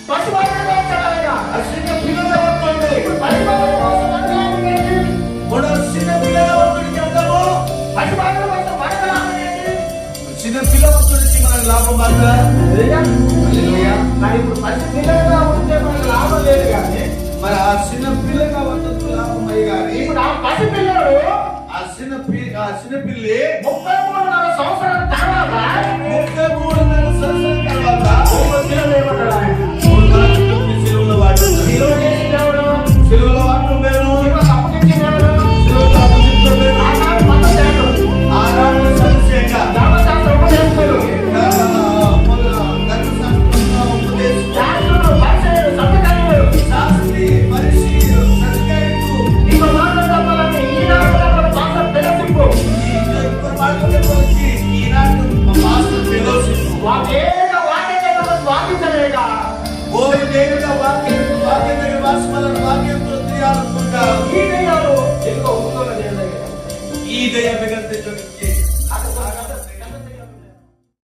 పసివాళ్ళగా వచ్చాడయ్యా. ఆ చిన్న పిల్లల వస్తుంది. ఇప్పుడు పసివాళ్ళ కోసం మనలాభం ఏంటి? మన చిన్న పిల్లలకి అందము పసివాళ్ళ కోసం మనకు లాభం ఏంటి? చిన్న పిల్లవస్తుడికి మనకు లాభం మాత్రం. హల్లెలూయా. మరి ఇప్పుడు పసి పిల్లలుగా ఉంటే మనకు లాభం లేదు కానీ మరి ఆ చిన్న పిల్లగా వద్దందుకు లాభం అయ్యి కానీ ఇప్పుడు ఆ పసి పిల్లలు ఆ చిన్న పిల్లి 33 సంవత్సరాల తర్వాత 33 సంవత్సరాల తర్వాత పిల్లలు ఏమంటారు ఆయన? సిలువలో వాడుతారు. సిలువ చేసింది ఎవరు? సిలువలో వాడటం వేరు, సిలువకు అప్పగించింది ఎవరు? సిలువలో అప్పగించడం వేరు. ఆనాడు మతశాస్త్రం, ఆనాడు సంశయంగా ధర్మశాస్త్ర ఉపదేశకులు, శాస్త్రులు, పరిసయ్యులు, సర్వజ్ఞులు, శాస్త్రి పరిశీలు సర్కారు ఇంకో మాటలో చెప్పాలంటే ఈనాడు మన భాష పెదసింపు. ఈనాడు మాస్టర్ ఫెలోషిప్ వాకేక వాక్యం వాకించలేక ఓ దేవుడా వాక్యం దగ్గర వాక్యంతో తెలియాలనుకుంటా ఈ దయ్యాలు ఎక్కువ ఒప్పుకోలేదు. ఈ దయ మిగతా